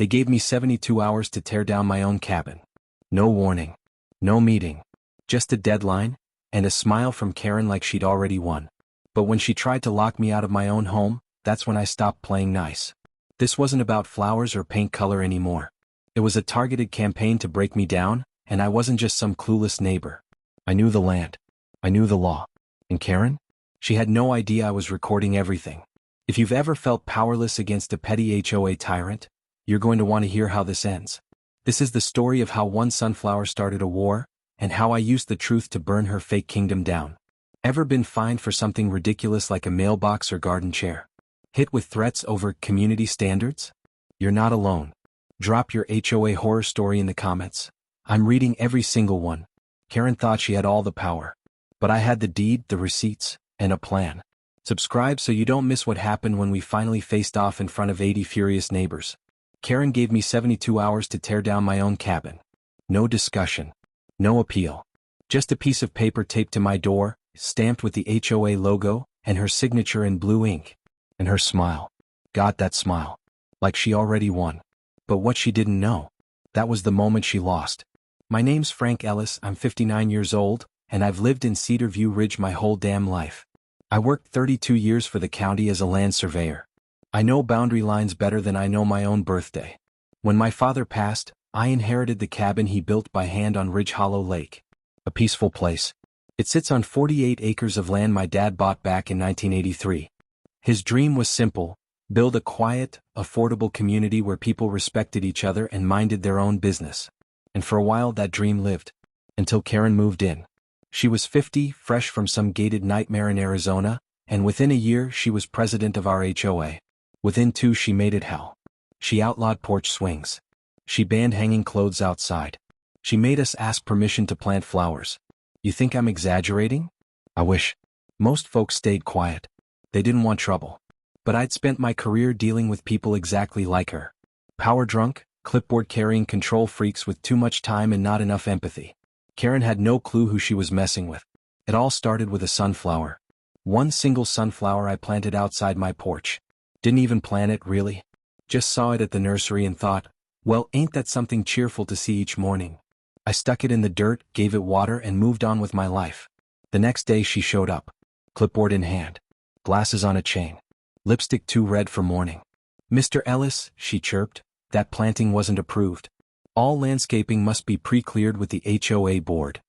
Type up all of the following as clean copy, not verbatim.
They gave me 72 hours to tear down my own cabin. No warning. No meeting. Just a deadline, and a smile from Karen like she'd already won. But when she tried to lock me out of my own home, that's when I stopped playing nice. This wasn't about flowers or paint color anymore. It was a targeted campaign to break me down, and I wasn't just some clueless neighbor. I knew the land. I knew the law. And Karen? She had no idea I was recording everything. If you've ever felt powerless against a petty HOA tyrant, you're going to want to hear how this ends. This is the story of how one sunflower started a war, and how I used the truth to burn her fake kingdom down. Ever been fined for something ridiculous like a mailbox or garden chair? Hit with threats over community standards? You're not alone. Drop your HOA horror story in the comments. I'm reading every single one. Karen thought she had all the power. But I had the deed, the receipts, and a plan. Subscribe so you don't miss what happened when we finally faced off in front of 80 furious neighbors. Karen gave me 72 hours to tear down my own cabin. No discussion. No appeal. Just a piece of paper taped to my door, stamped with the HOA logo, and her signature in blue ink. And her smile. God, that smile. Like she already won. But what she didn't know. That was the moment she lost. My name's Frank Ellis, I'm 59 years old, and I've lived in Cedar View Ridge my whole damn life. I worked 32 years for the county as a land surveyor. I know boundary lines better than I know my own birthday. When my father passed, I inherited the cabin he built by hand on Ridge Hollow Lake. A peaceful place. It sits on 48 acres of land my dad bought back in 1983. His dream was simple: build a quiet, affordable community where people respected each other and minded their own business. And for a while that dream lived. Until Karen moved in. She was 50, fresh from some gated nightmare in Arizona, and within a year she was president of our HOA. Within 2 she made it hell. She outlawed porch swings. She banned hanging clothes outside. She made us ask permission to plant flowers. You think I'm exaggerating? I wish. Most folks stayed quiet. They didn't want trouble. But I'd spent my career dealing with people exactly like her. Power drunk, clipboard-carrying control freaks with too much time and not enough empathy. Karen had no clue who she was messing with. It all started with a sunflower. One single sunflower I planted outside my porch. Didn't even plant it, really. Just saw it at the nursery and thought, well, ain't that something cheerful to see each morning? I stuck it in the dirt, gave it water, and moved on with my life. The next day she showed up. Clipboard in hand. Glasses on a chain. Lipstick too red for morning. Mr. Ellis, she chirped, that planting wasn't approved. All landscaping must be pre-cleared with the HOA board.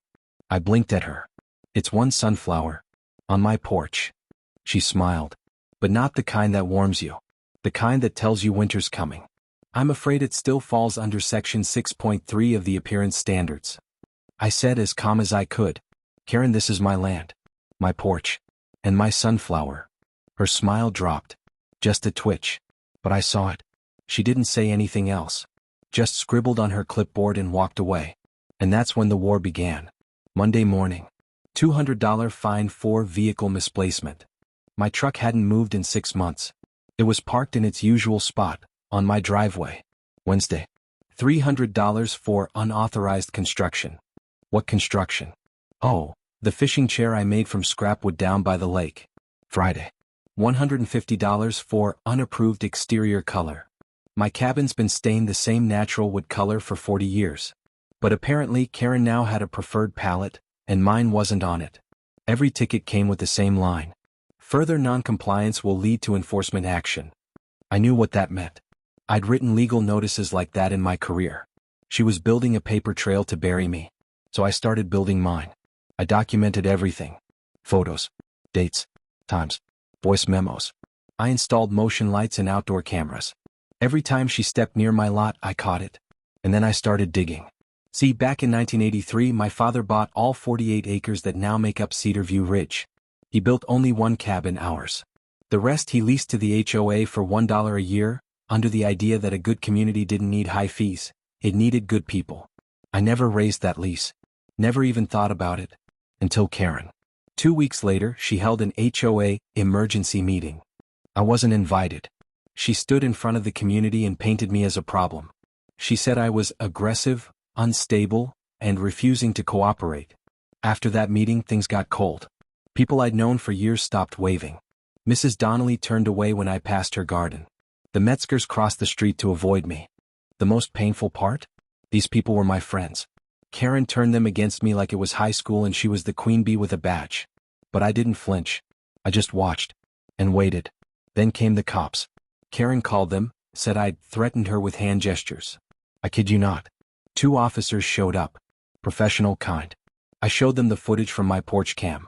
I blinked at her. It's one sunflower. On my porch. She smiled. But not the kind that warms you. The kind that tells you winter's coming. I'm afraid it still falls under Section 6.3 of the Appearance Standards. I said as calm as I could, Karen, this is my land. My porch. And my sunflower. Her smile dropped. Just a twitch. But I saw it. She didn't say anything else. Just scribbled on her clipboard and walked away. And that's when the war began. Monday morning. $200 fine for vehicle misplacement. My truck hadn't moved in 6 months. It was parked in its usual spot, on my driveway. Wednesday. $300 for unauthorized construction. What construction? Oh, the fishing chair I made from scrap wood down by the lake. Friday. $150 for unapproved exterior color. My cabin's been stained the same natural wood color for 40 years. But apparently Karen now had a preferred palette, and mine wasn't on it. Every ticket came with the same line. Further non-compliance will lead to enforcement action. I knew what that meant. I'd written legal notices like that in my career. She was building a paper trail to bury me. So I started building mine. I documented everything. Photos. Dates. Times. Voice memos. I installed motion lights and outdoor cameras. Every time she stepped near my lot, I caught it. And then I started digging. See, back in 1983, my father bought all 48 acres that now make up Cedar View Ridge. He built only one cabin, ours. The rest he leased to the HOA for $1 a year, under the idea that a good community didn't need high fees, it needed good people. I never raised that lease. Never even thought about it. Until Karen. 2 weeks later, she held an HOA emergency meeting. I wasn't invited. She stood in front of the community and painted me as a problem. She said I was aggressive, unstable, and refusing to cooperate. After that meeting, things got cold. People I'd known for years stopped waving. Mrs. Donnelly turned away when I passed her garden. The Metzgers crossed the street to avoid me. The most painful part? These people were my friends. Karen turned them against me like it was high school and she was the queen bee with a badge. But I didn't flinch. I just watched. And waited. Then came the cops. Karen called them, said I'd threatened her with hand gestures. I kid you not. 2 officers showed up. Professional kind. I showed them the footage from my porch cam.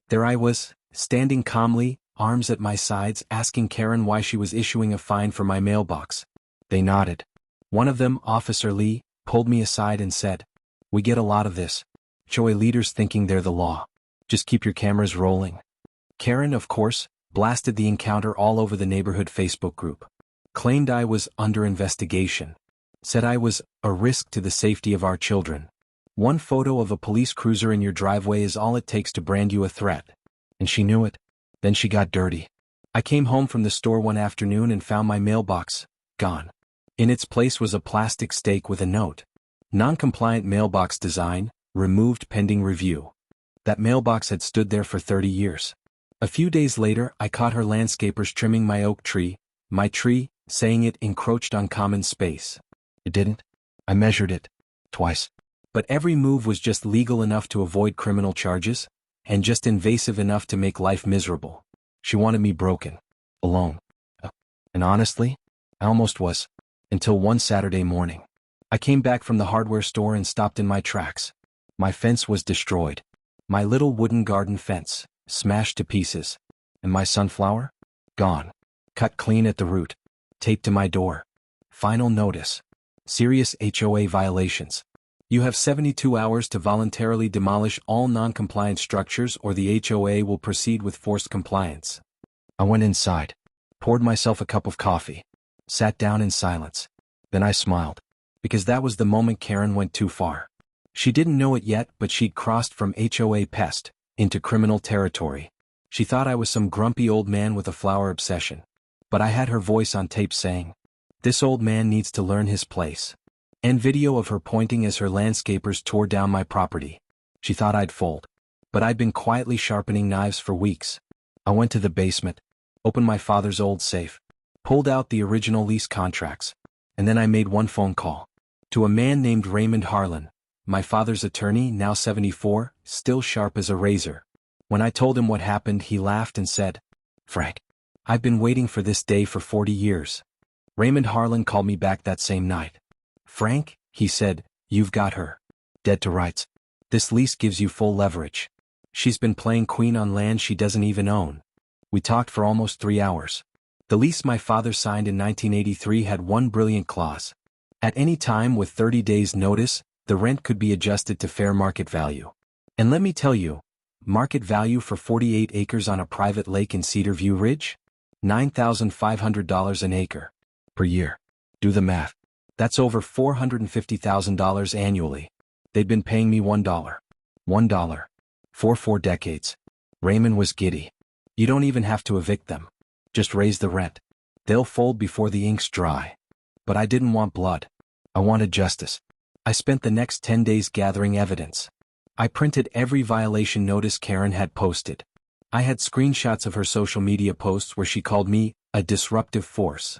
There I was, standing calmly, arms at my sides, asking Karen why she was issuing a fine for my mailbox. They nodded. One of them, Officer Lee, pulled me aside and said, "We get a lot of this. HOA leaders thinking they're the law. Just keep your cameras rolling." Karen, of course, blasted the encounter all over the neighborhood Facebook group. Claimed I was under investigation. Said I was a risk to the safety of our children. One photo of a police cruiser in your driveway is all it takes to brand you a threat. And she knew it. Then she got dirty. I came home from the store one afternoon and found my mailbox gone. In its place was a plastic stake with a note. Non-compliant mailbox design, removed pending review. That mailbox had stood there for 30 years. A few days later, I caught her landscapers trimming my oak tree, my tree, saying it encroached on common space. It didn't. I measured it. Twice. But every move was just legal enough to avoid criminal charges, and just invasive enough to make life miserable. She wanted me broken. Alone. And honestly, I almost was. Until one Saturday morning. I came back from the hardware store and stopped in my tracks. My fence was destroyed. My little wooden garden fence, smashed to pieces. And my sunflower? Gone. Cut clean at the root. Taped to my door. Final notice. Serious HOA violations. You have 72 hours to voluntarily demolish all non-compliant structures or the HOA will proceed with forced compliance. I went inside. Poured myself a cup of coffee. Sat down in silence. Then I smiled. Because that was the moment Karen went too far. She didn't know it yet, but she'd crossed from HOA pest into criminal territory. She thought I was some grumpy old man with a flower obsession. But I had her voice on tape saying, "This old man needs to learn his place." And video of her pointing as her landscapers tore down my property. She thought I'd fold. But I'd been quietly sharpening knives for weeks. I went to the basement, opened my father's old safe, pulled out the original lease contracts, and then I made one phone call. To a man named Raymond Harlan, my father's attorney, now 74, still sharp as a razor. When I told him what happened, he laughed and said, "Frank, I've been waiting for this day for 40 years. Raymond Harlan called me back that same night. "Frank," he said, "you've got her. Dead to rights. This lease gives you full leverage. She's been playing queen on land she doesn't even own." We talked for almost 3 hours. The lease my father signed in 1983 had one brilliant clause. At any time with 30 days' notice, the rent could be adjusted to fair market value. And let me tell you, market value for 48 acres on a private lake in Cedar View Ridge? $9,500 an acre. Per year. Do the math. That's over $450,000 annually. They'd been paying me $1. $1. For 4 decades. Raymond was giddy. You don't even have to evict them. Just raise the rent. They'll fold before the ink's dry. But I didn't want blood. I wanted justice. I spent the next 10 days gathering evidence. I printed every violation notice Karen had posted. I had screenshots of her social media posts where she called me a disruptive force.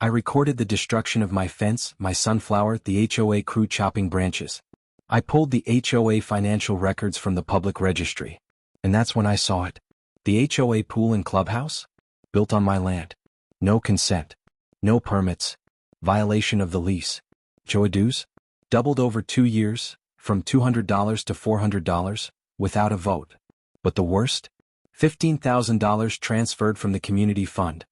I recorded the destruction of my fence, my sunflower, the HOA crew chopping branches. I pulled the HOA financial records from the public registry. And that's when I saw it. The HOA pool and clubhouse? Built on my land. No consent. No permits. Violation of the lease. HOA dues? Doubled over 2 years, from $200 to $400, without a vote. But the worst? $15,000 transferred from the community fund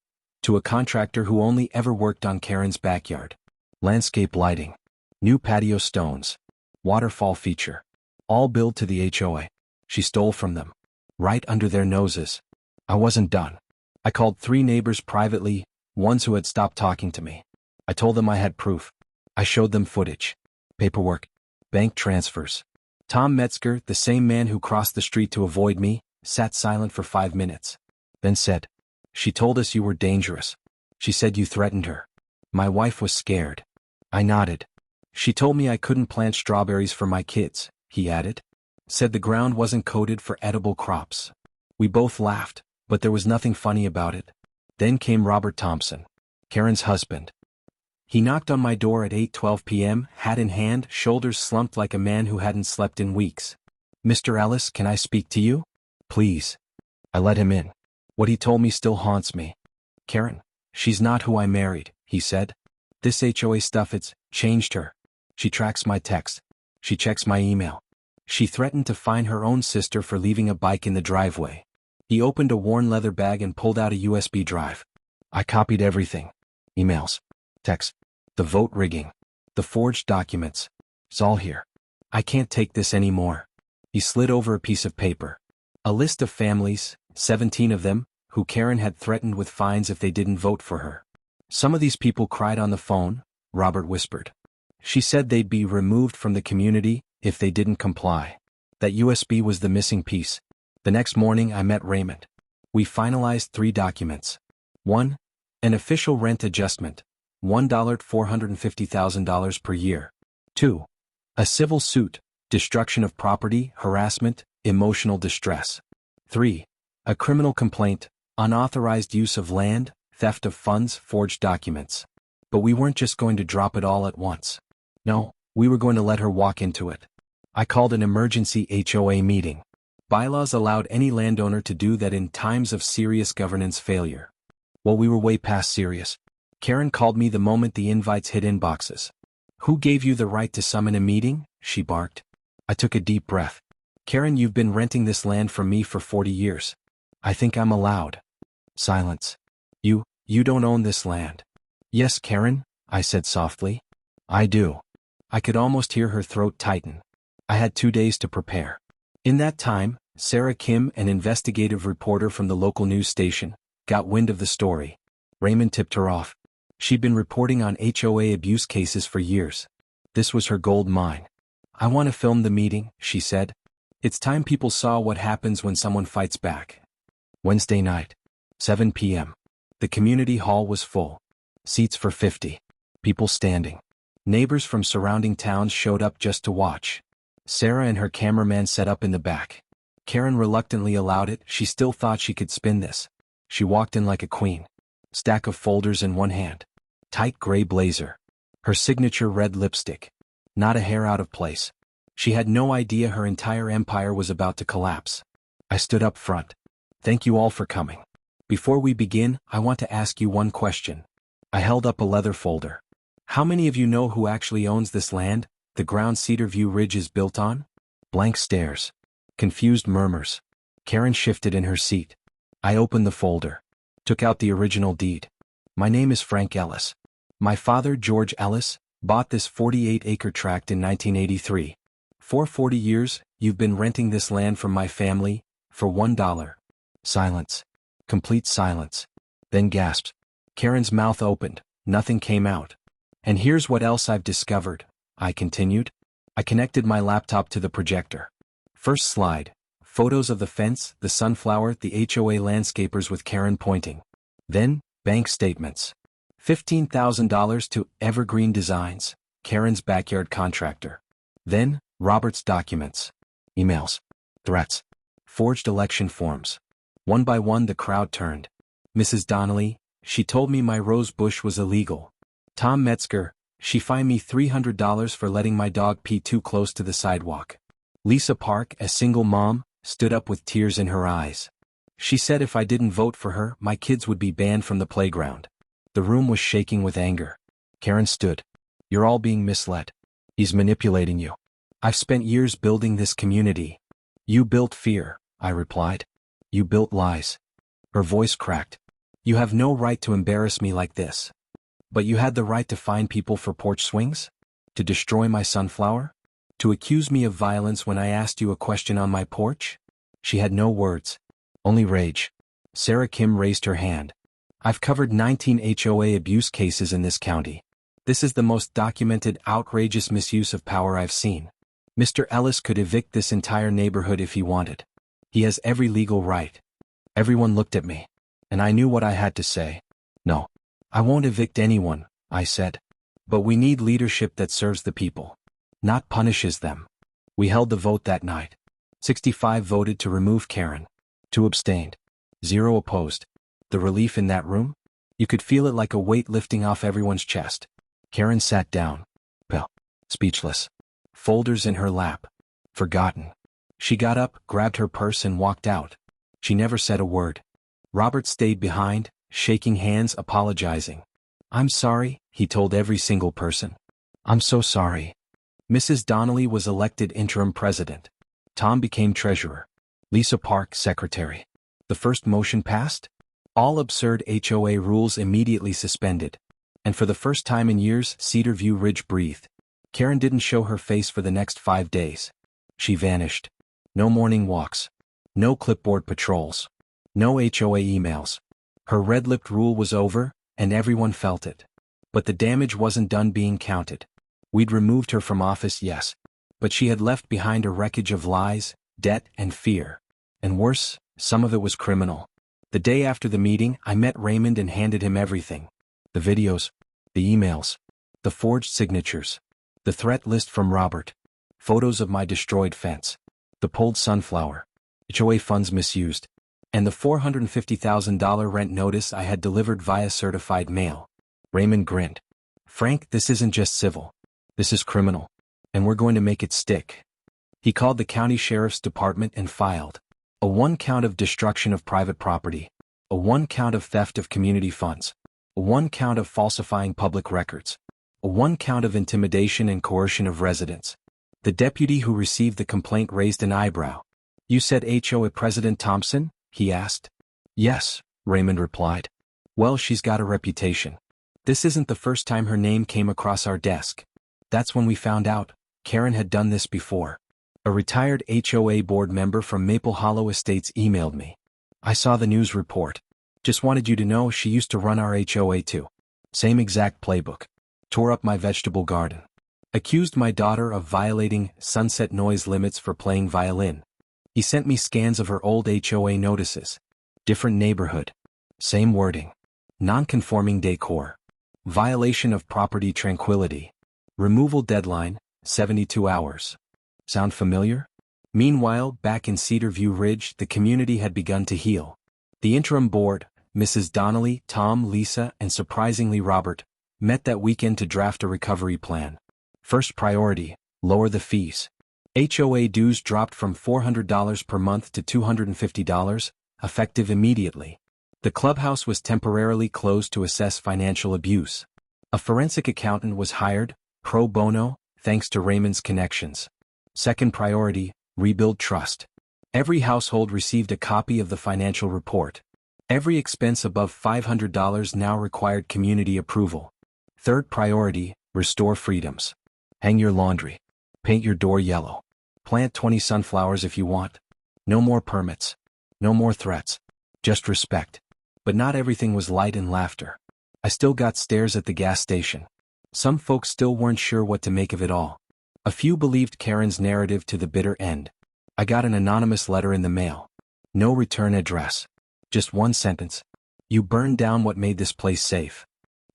to a contractor who only ever worked on Karen's backyard. Landscape lighting. New patio stones. Waterfall feature. All billed to the HOA. She stole from them. Right under their noses. I wasn't done. I called 3 neighbors privately, ones who had stopped talking to me. I told them I had proof. I showed them footage. Paperwork. Bank transfers. Tom Metzger, the same man who crossed the street to avoid me, sat silent for 5 minutes. Then said, "She told us you were dangerous. She said you threatened her." My wife was scared. I nodded. "She told me I couldn't plant strawberries for my kids," he added. Said the ground wasn't coded for edible crops. We both laughed, but there was nothing funny about it. Then came Robert Thompson, Karen's husband. He knocked on my door at 8:12 p.m., hat in hand, shoulders slumped like a man who hadn't slept in weeks. "Mr. Ellis, can I speak to you?" "Please." I let him in. What he told me still haunts me. "Karen, she's not who I married," he said. "This HOA stuff, it's changed her. She tracks my texts. She checks my email. She threatened to fine her own sister for leaving a bike in the driveway." He opened a worn leather bag and pulled out a USB drive. I copied everything. Emails, texts, the vote rigging, the forged documents. It's all here. "I can't take this anymore." He slid over a piece of paper. A list of families, 17 of them, who Karen had threatened with fines if they didn't vote for her. "Some of these people cried on the phone," Robert whispered. "She said they'd be removed from the community if they didn't comply." That USB was the missing piece. The next morning I met Raymond. We finalized 3 documents. 1. An official rent adjustment, $450,000 per year. 2. A civil suit, destruction of property, harassment, emotional distress. 3. A criminal complaint, unauthorized use of land, theft of funds, forged documents. But we weren't just going to drop it all at once. No, we were going to let her walk into it. I called an emergency HOA meeting. Bylaws allowed any landowner to do that in times of serious governance failure. Well, we were way past serious. Karen called me the moment the invites hit inboxes. "Who gave you the right to summon a meeting?" she barked. I took a deep breath. "Karen, you've been renting this land from me for 40 years. I think I'm allowed." Silence. You don't own this land." "Yes, Karen," I said softly. "I do." I could almost hear her throat tighten. I had 2 days to prepare. In that time, Sarah Kim, an investigative reporter from the local news station, got wind of the story. Raymond tipped her off. She'd been reporting on HOA abuse cases for years. This was her gold mine. "I want to film the meeting," she said. "It's time people saw what happens when someone fights back." Wednesday night, 7 p.m. The community hall was full. Seats for 50. People standing. Neighbors from surrounding towns showed up just to watch. Sarah and her cameraman set up in the back. Karen reluctantly allowed it. She still thought she could spin this. She walked in like a queen. Stack of folders in one hand. Tight gray blazer. Her signature red lipstick. Not a hair out of place. She had no idea her entire empire was about to collapse. I stood up front. "Thank you all for coming. Before we begin, I want to ask you one question." I held up a leather folder. "How many of you know who actually owns this land the ground Cedar View Ridge is built on?" Blank stares. Confused murmurs. Karen shifted in her seat. I opened the folder. Took out the original deed. "My name is Frank Ellis. My father, George Ellis, bought this 48-acre tract in 1983. For 40 years, you've been renting this land from my family, for $1. Silence. Complete silence. Then gasps. Karen's mouth opened. Nothing came out. "And here's what else I've discovered," I continued. I connected my laptop to the projector. First slide. Photos of the fence, the sunflower, the HOA landscapers with Karen pointing. Then, bank statements. $15,000 to Evergreen Designs, Karen's backyard contractor. Then, Robert's documents. Emails. Threats. Forged election forms. One by one the crowd turned. "Mrs. Donnelly, she told me my rose bush was illegal." "Tom Metzger, she fined me $300 for letting my dog pee too close to the sidewalk." Lisa Park, a single mom, stood up with tears in her eyes. "She said if I didn't vote for her, my kids would be banned from the playground." The room was shaking with anger. Karen stood. "You're all being misled. He's manipulating you. I've spent years building this community." "You built fear," I replied. "You built lies." Her voice cracked. "You have no right to embarrass me like this." "But you had the right to fine people for porch swings? To destroy my sunflower? To accuse me of violence when I asked you a question on my porch?" She had no words. Only rage. Sarah Kim raised her hand. "I've covered 19 HOA abuse cases in this county. This is the most documented, outrageous misuse of power I've seen. Mr. Ellis could evict this entire neighborhood if he wanted. He has every legal right." Everyone looked at me. And I knew what I had to say. "No. I won't evict anyone," I said. "But we need leadership that serves the people, not punishes them." We held the vote that night. 65 voted to remove Karen. 2 abstained. 0 opposed. The relief in that room? You could feel it like a weight lifting off everyone's chest. Karen sat down. Well, speechless. Folders in her lap. Forgotten. She got up, grabbed her purse and walked out. She never said a word. Robert stayed behind, shaking hands, apologizing. "I'm sorry," he told every single person. "I'm so sorry." Mrs. Donnelly was elected interim president. Tom became treasurer. Lisa Park, secretary. The first motion passed? All absurd HOA rules immediately suspended. And for the first time in years, Cedar View Ridge breathed. Karen didn't show her face for the next 5 days. She vanished. No morning walks. No clipboard patrols. No HOA emails. Her red-lipped rule was over, and everyone felt it. But the damage wasn't done being counted. We'd removed her from office, yes. But she had left behind a wreckage of lies, debt, and fear. And worse, some of it was criminal. The day after the meeting, I met Raymond and handed him everything. The videos, the emails, the forged signatures, the threat list from Robert, photos of my destroyed fence, the pulled sunflower, HOA funds misused, and the $450,000 rent notice I had delivered via certified mail. Raymond grinned. "Frank, this isn't just civil. This is criminal. And we're going to make it stick." He called the county sheriff's department and filed a 1 count of destruction of private property, a 1 count of theft of community funds, a 1 count of falsifying public records, a 1 count of intimidation and coercion of residents. The deputy who received the complaint raised an eyebrow. "You said HOA President Thompson?" he asked. "Yes," Raymond replied. "Well, she's got a reputation. This isn't the first time her name came across our desk. That's when we found out Karen had done this before. A retired HOA board member from Maple Hollow Estates emailed me. I saw the news report. Just wanted you to know she used to run our HOA too. Same exact playbook. Tore up my vegetable garden. Accused my daughter of violating sunset noise limits for playing violin. He sent me scans of her old HOA notices. Different neighborhood. Same wording. Non-conforming decor. Violation of property tranquility. Removal deadline, 72 hours. Sound familiar? Meanwhile, back in Cedar View Ridge, the community had begun to heal. The interim board, Mrs. Donnelly, Tom, Lisa, and surprisingly Robert, met that weekend to draft a recovery plan. First priority, lower the fees. HOA dues dropped from $400 per month to $250, effective immediately. The clubhouse was temporarily closed to assess financial abuse. A forensic accountant was hired, pro bono, thanks to Raymond's connections. Second priority, rebuild trust. Every household received a copy of the financial report. Every expense above $500 now required community approval. Third priority, restore freedoms. Hang your laundry. Paint your door yellow. Plant 20 sunflowers if you want. No more permits. No more threats. Just respect. But not everything was light and laughter. I still got stares at the gas station. Some folks still weren't sure what to make of it all. A few believed Karen's narrative to the bitter end. I got an anonymous letter in the mail. No return address. Just one sentence. "You burned down what made this place safe."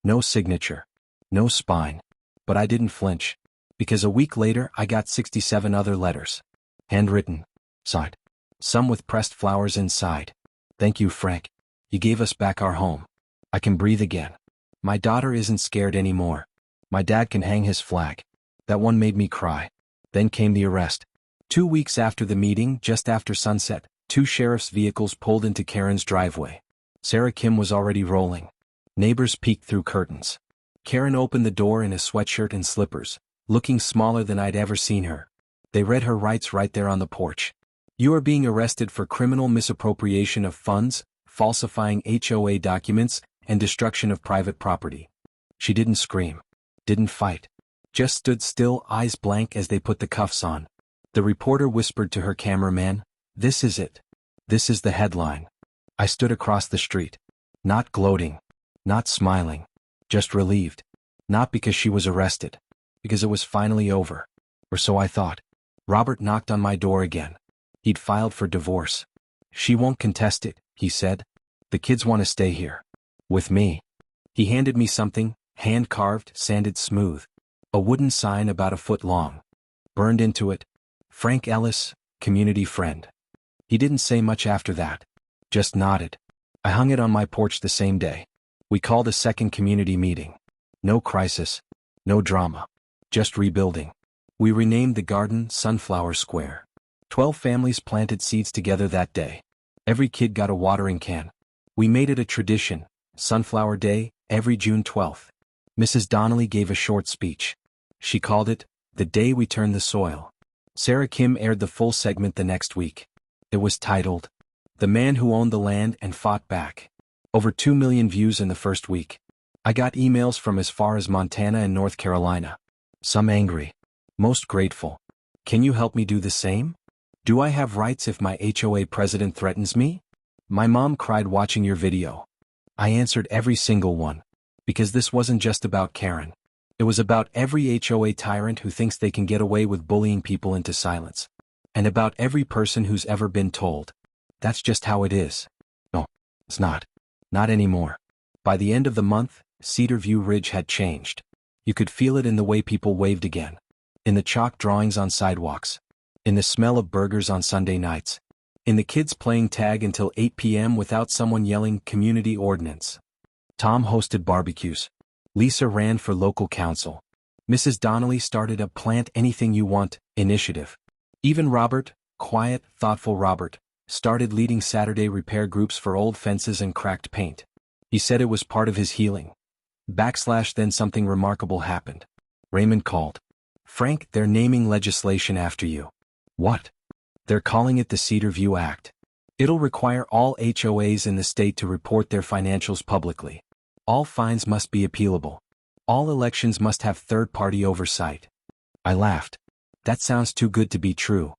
No signature. No spine. But I didn't flinch. Because a week later I got 67 other letters. Handwritten. Signed. Some with pressed flowers inside. "Thank you, Frank. You gave us back our home. I can breathe again. My daughter isn't scared anymore. My dad can hang his flag." That one made me cry. Then came the arrest. 2 weeks after the meeting, just after sunset, 2 sheriff's vehicles pulled into Karen's driveway. Sarah Kim was already rolling. Neighbors peeked through curtains. Karen opened the door in a sweatshirt and slippers, looking smaller than I'd ever seen her. They read her rights right there on the porch. "You are being arrested for criminal misappropriation of funds, falsifying HOA documents, and destruction of private property." She didn't scream. Didn't fight. Just stood still, eyes blank as they put the cuffs on. The reporter whispered to her cameraman, "This is it. This is the headline." I stood across the street. Not gloating. Not smiling. Just relieved. Not because she was arrested. Because it was finally over. Or so I thought. Robert knocked on my door again. He'd filed for divorce. "She won't contest it," he said. "The kids want to stay here. With me." He handed me something, hand-carved, sanded smooth. A wooden sign about a foot long. Burned into it, "Frank Ellis, community friend." He didn't say much after that. Just nodded. I hung it on my porch the same day. We called a second community meeting. No crisis. No drama. Just rebuilding. We renamed the garden Sunflower Square. 12 families planted seeds together that day. Every kid got a watering can. We made it a tradition, Sunflower Day, every June 12th. Mrs. Donnelly gave a short speech. She called it, The Day We Turned the Soil. Sarah Kim aired the full segment the next week. It was titled, The Man Who Owned the Land and Fought Back. Over 2 million views in the first week. I got emails from as far as Montana and North Carolina. Some angry. Most grateful. Can you help me do the same? Do I have rights if my HOA president threatens me? My mom cried watching your video. I answered every single one. Because this wasn't just about Karen. It was about every HOA tyrant who thinks they can get away with bullying people into silence. And about every person who's ever been told. That's just how it is. No, it's not. Not anymore. By the end of the month, Cedar View Ridge had changed. You could feel it in the way people waved again. In the chalk drawings on sidewalks. In the smell of burgers on Sunday nights. In the kids playing tag until 8 p.m. without someone yelling community ordinance. Tom hosted barbecues. Lisa ran for local council. Mrs. Donnelly started a Plant Anything You Want initiative. Even Robert, quiet, thoughtful Robert, started leading Saturday repair groups for old fences and cracked paint. He said it was part of his healing. Then something remarkable happened. Raymond called. Frank, they're naming legislation after you. What? They're calling it the Cedar View Act. It'll require all HOAs in the state to report their financials publicly. All fines must be appealable. All elections must have third-party oversight. I laughed. That sounds too good to be true.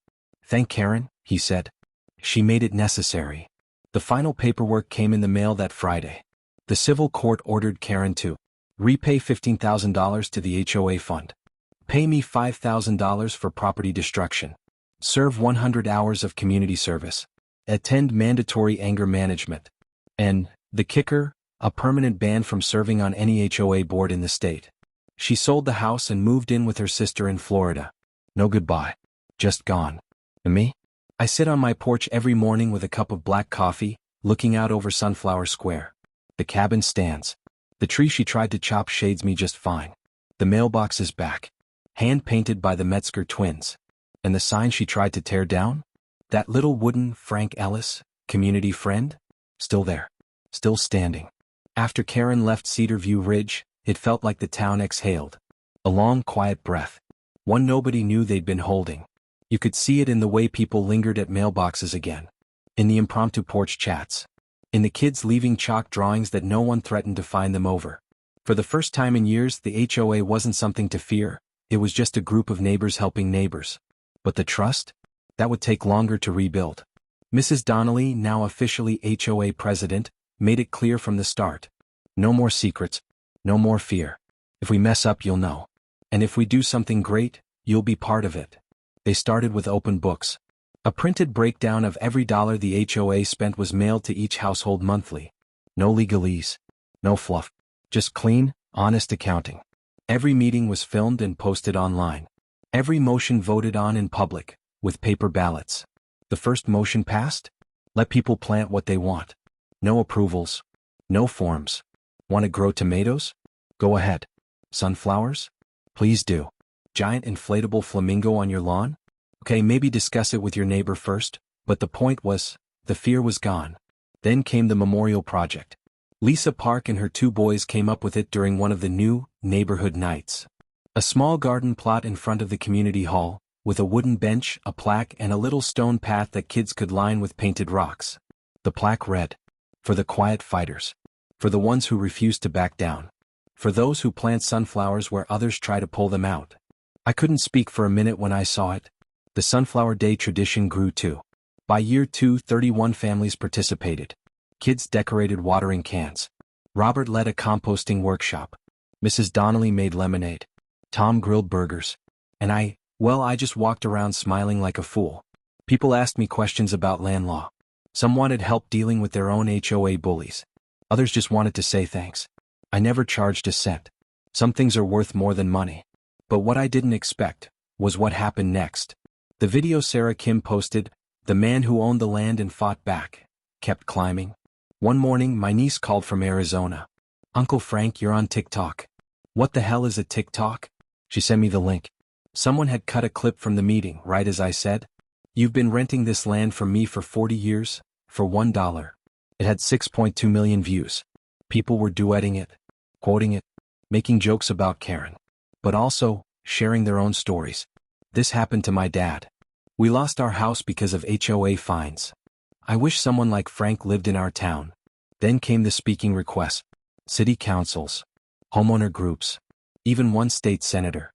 Thank Karen, he said. She made it necessary. The final paperwork came in the mail that Friday. The civil court ordered Karen to repay $15,000 to the HOA fund. Pay me $5,000 for property destruction. Serve 100 hours of community service. Attend mandatory anger management. And, the kicker, a permanent ban from serving on any HOA board in the state. She sold the house and moved in with her sister in Florida. No goodbye. Just gone. And me? I sit on my porch every morning with a cup of black coffee, looking out over Sunflower Square. The cabin stands. The tree she tried to chop shades me just fine. The mailbox is back. Hand-painted by the Metzger twins. And the sign she tried to tear down? That little wooden Frank Ellis, community friend? Still there. Still standing. After Karen left Cedar View Ridge, it felt like the town exhaled. A long, quiet breath. One nobody knew they'd been holding. You could see it in the way people lingered at mailboxes again. In the impromptu porch chats. In the kids leaving chalk drawings that no one threatened to find them over. For the first time in years, the HOA wasn't something to fear, it was just a group of neighbors helping neighbors. But the trust? That would take longer to rebuild. Mrs. Donnelly, now officially HOA president, made it clear from the start. No more secrets. No more fear. If we mess up, you'll know. And if we do something great, you'll be part of it. They started with open books. A printed breakdown of every dollar the HOA spent was mailed to each household monthly. No legalese. No fluff. Just clean, honest accounting. Every meeting was filmed and posted online. Every motion voted on in public, with paper ballots. The first motion passed? Let people plant what they want. No approvals. No forms. Want to grow tomatoes? Go ahead. Sunflowers? Please do. Giant inflatable flamingo on your lawn? Okay, maybe discuss it with your neighbor first, but the point was, the fear was gone. Then came the memorial project. Lisa Park and her 2 boys came up with it during one of the new neighborhood nights. A small garden plot in front of the community hall, with a wooden bench, a plaque, and a little stone path that kids could line with painted rocks. The plaque read, For the quiet fighters. For the ones who refuse to back down. For those who plant sunflowers where others try to pull them out. I couldn't speak for a minute when I saw it. The Sunflower Day tradition grew too. By year 2, 31 families participated. Kids decorated watering cans. Robert led a composting workshop. Mrs. Donnelly made lemonade. Tom grilled burgers. And I just walked around smiling like a fool. People asked me questions about land law. Some wanted help dealing with their own HOA bullies. Others just wanted to say thanks. I never charged a cent. Some things are worth more than money. But what I didn't expect was what happened next. The video Sarah Kim posted, The Man Who Owned the Land and Fought Back, kept climbing. One morning, my niece called from Arizona. Uncle Frank, you're on TikTok. What the hell is a TikTok? She sent me the link. Someone had cut a clip from the meeting right as I said. You've been renting this land from me for 40 years, for $1. It had 6.2 million views. People were duetting it, quoting it, making jokes about Karen, but also sharing their own stories. This happened to my dad. We lost our house because of HOA fines. I wish someone like Frank lived in our town. Then came the speaking requests, city councils, homeowner groups, even one state senator.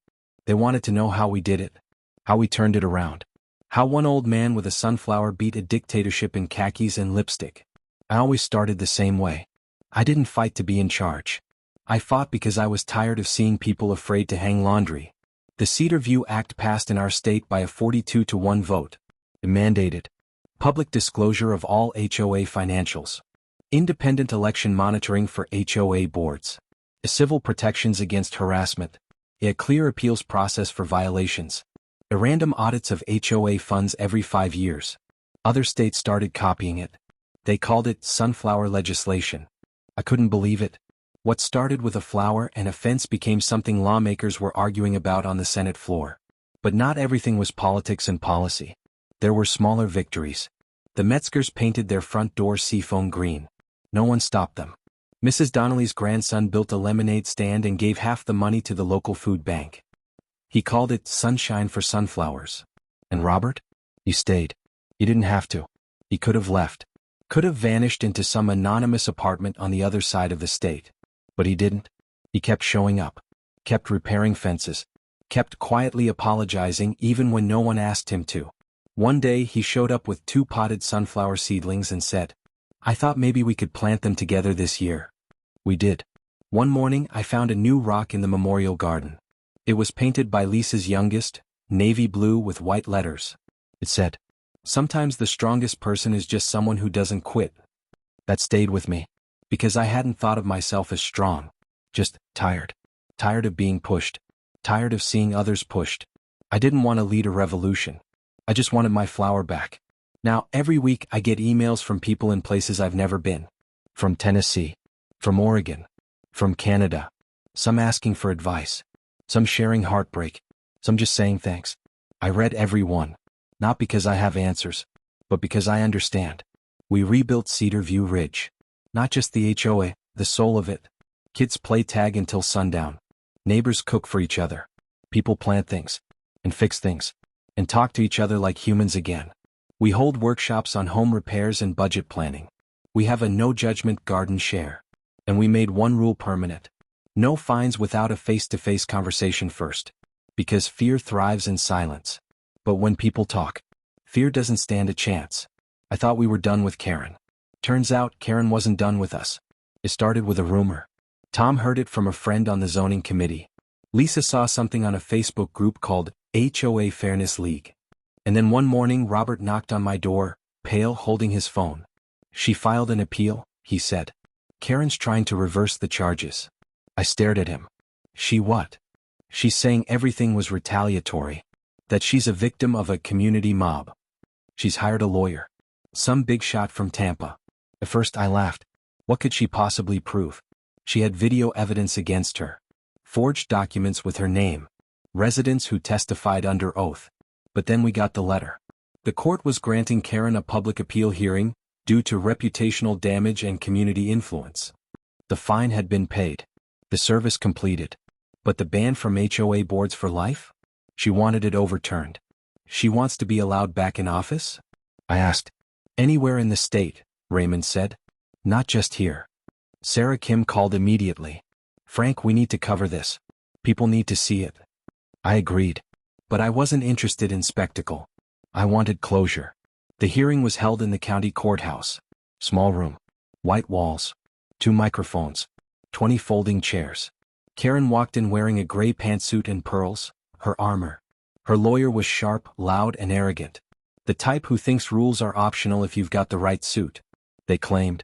They wanted to know how we did it, how we turned it around, how one old man with a sunflower beat a dictatorship in khakis and lipstick. I always started the same way. I didn't fight to be in charge. I fought because I was tired of seeing people afraid to hang laundry. The Cedar View Act passed in our state by a 42-1 vote. It mandated public disclosure of all HOA financials, independent election monitoring for HOA boards, civil protections against harassment, a clear appeals process for violations, random audits of HOA funds every 5 years. Other states started copying it. They called it sunflower legislation. I couldn't believe it. What started with a flower and a fence became something lawmakers were arguing about on the Senate floor. But not everything was politics and policy. There were smaller victories. The Metzgers painted their front door seafoam green. No one stopped them. Mrs. Donnelly's grandson built a lemonade stand and gave half the money to the local food bank. He called it Sunshine for Sunflowers. And Robert? He stayed. He didn't have to. He could have left. Could have vanished into some anonymous apartment on the other side of the state. But he didn't. He kept showing up. Kept repairing fences. Kept quietly apologizing even when no one asked him to. One day he showed up with 2 potted sunflower seedlings and said, "I thought maybe we could plant them together this year." We did. One morning I found a new rock in the memorial garden. It was painted by Lisa's youngest, navy blue with white letters. It said, "Sometimes the strongest person is just someone who doesn't quit." That stayed with me, because I hadn't thought of myself as strong. Just tired. Tired of being pushed. Tired of seeing others pushed. I didn't want to lead a revolution. I just wanted my flower back. Now, every week I get emails from people in places I've never been. From Tennessee. From Oregon. From Canada. Some asking for advice. Some sharing heartbreak. Some just saying thanks. I read every one. Not because I have answers, but because I understand. We rebuilt Cedar View Ridge. Not just the HOA, the soul of it. Kids play tag until sundown. Neighbors cook for each other. People plant things. And fix things. And talk to each other like humans again. We hold workshops on home repairs and budget planning. We have a no-judgment garden share. And we made one rule permanent. No fines without a face-to-face conversation first. Because fear thrives in silence. But when people talk, fear doesn't stand a chance. I thought we were done with Karen. Turns out Karen wasn't done with us. It started with a rumor. Tom heard it from a friend on the zoning committee. Lisa saw something on a Facebook group called HOA Fairness League. And then one morning Robert knocked on my door, pale, holding his phone. "She filed an appeal," he said. "Karen's trying to reverse the charges." I stared at him. "She what?" "She's saying everything was retaliatory. That she's a victim of a community mob. She's hired a lawyer. Some big shot from Tampa." At first I laughed. What could she possibly prove? She had video evidence against her. Forged documents with her name. Residents who testified under oath. But then we got the letter. The court was granting Karen a public appeal hearing, due to reputational damage and community influence. The fine had been paid. The service completed. But the ban from HOA boards for life? She wanted it overturned. She wants to be allowed back in office? I asked. "Anywhere in the state," Raymond said. "Not just here." Sarah Kim called immediately. "Frank, we need to cover this. People need to see it." I agreed. But I wasn't interested in spectacle. I wanted closure. The hearing was held in the county courthouse. Small room. White walls. 2 microphones. 20 folding chairs. Karen walked in wearing a gray pantsuit and pearls, her armor. Her lawyer was sharp, loud, and arrogant. The type who thinks rules are optional if you've got the right suit. They claimed.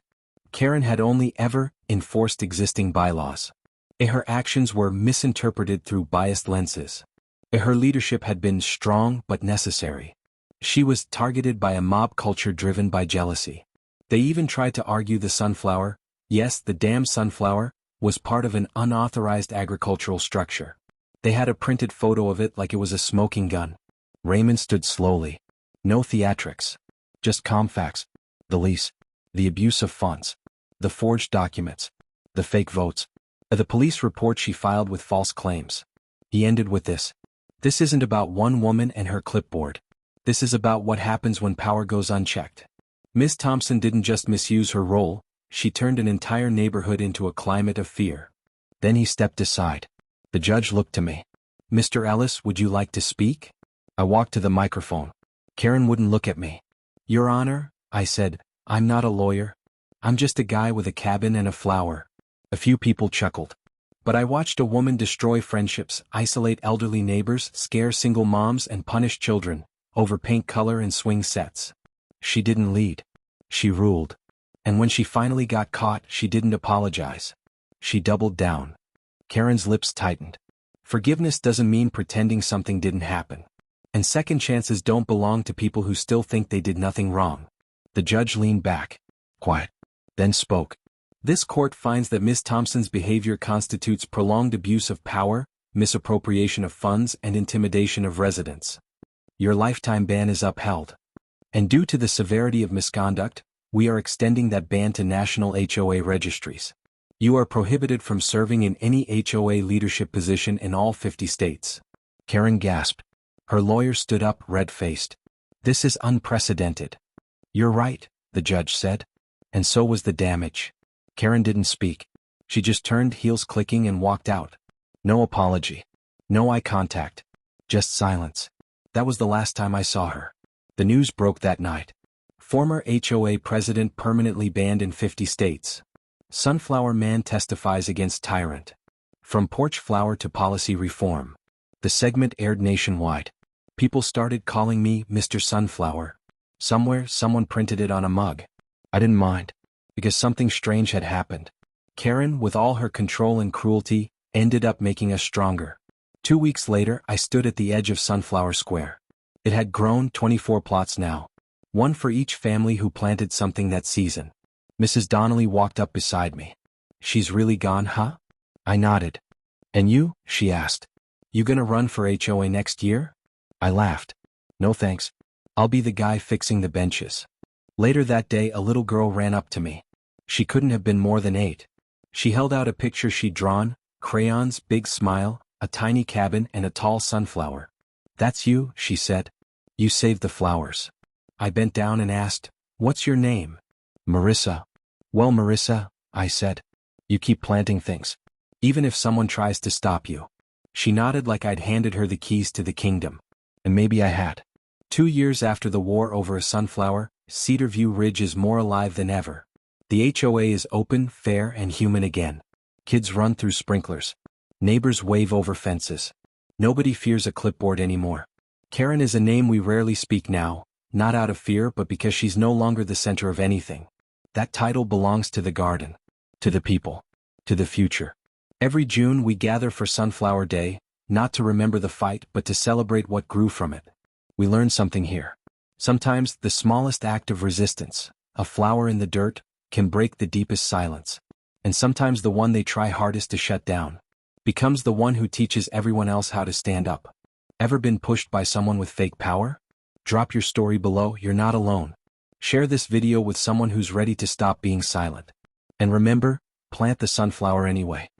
Karen had only ever enforced existing bylaws. Her actions were misinterpreted through biased lenses. Her leadership had been strong but necessary. She was targeted by a mob culture driven by jealousy. They even tried to argue the sunflower, yes, the damn sunflower, was part of an unauthorized agricultural structure. They had a printed photo of it like it was a smoking gun. Raymond stood slowly. No theatrics. Just calm facts. The lease. The abuse of funds. The forged documents. The fake votes. The police report she filed with false claims. He ended with this. This isn't about one woman and her clipboard. This is about what happens when power goes unchecked. Ms. Thompson didn't just misuse her role, she turned an entire neighborhood into a climate of fear. Then he stepped aside. The judge looked to me. Mr. Ellis, would you like to speak? I walked to the microphone. Karen wouldn't look at me. Your Honor, I said, I'm not a lawyer. I'm just a guy with a cabin and a flower. A few people chuckled. But I watched a woman destroy friendships, isolate elderly neighbors, scare single moms and punish children, over paint color and swing sets. She didn't lead. She ruled. And when she finally got caught, she didn't apologize. She doubled down. Karen's lips tightened. Forgiveness doesn't mean pretending something didn't happen. And second chances don't belong to people who still think they did nothing wrong. The judge leaned back. Quiet. Then spoke. This court finds that Ms. Thompson's behavior constitutes prolonged abuse of power, misappropriation of funds and intimidation of residents. Your lifetime ban is upheld. And due to the severity of misconduct, we are extending that ban to national HOA registries. You are prohibited from serving in any HOA leadership position in all 50 states. Karen gasped. Her lawyer stood up, red-faced. This is unprecedented. You're right, the judge said. And so was the damage. Karen didn't speak. She just turned, heels clicking, and walked out. No apology. No eye contact. Just silence. That was the last time I saw her. The news broke that night. Former HOA president permanently banned in 50 states. Sunflower man testifies against tyrant. From porch flower to policy reform. The segment aired nationwide. People started calling me Mr. Sunflower. Somewhere, someone printed it on a mug. I didn't mind. Because something strange had happened. Karen, with all her control and cruelty, ended up making us stronger. 2 weeks later, I stood at the edge of Sunflower Square. It had grown 24 plots now. One for each family who planted something that season. Mrs. Donnelly walked up beside me. She's really gone, huh? I nodded. And you? She asked. You gonna run for HOA next year? I laughed. No thanks. I'll be the guy fixing the benches. Later that day, a little girl ran up to me. She couldn't have been more than 8. She held out a picture she'd drawn, crayons, big smile, a tiny cabin and a tall sunflower. That's you, she said. You saved the flowers. I bent down and asked, what's your name? Marissa. Well, Marissa, I said. You keep planting things. Even if someone tries to stop you. She nodded like I'd handed her the keys to the kingdom. And maybe I had. 2 years after the war over a sunflower, Cedar View Ridge is more alive than ever. The HOA is open, fair, and human again. Kids run through sprinklers. Neighbors wave over fences. Nobody fears a clipboard anymore. Karen is a name we rarely speak now, not out of fear but because she's no longer the center of anything. That title belongs to the garden. To the people. To the future. Every June we gather for Sunflower Day, not to remember the fight but to celebrate what grew from it. We learn something here. Sometimes the smallest act of resistance, a flower in the dirt, can break the deepest silence. And sometimes the one they try hardest to shut down becomes the one who teaches everyone else how to stand up. Ever been pushed by someone with fake power? Drop your story below, you're not alone. Share this video with someone who's ready to stop being silent. And remember, plant the sunflower anyway.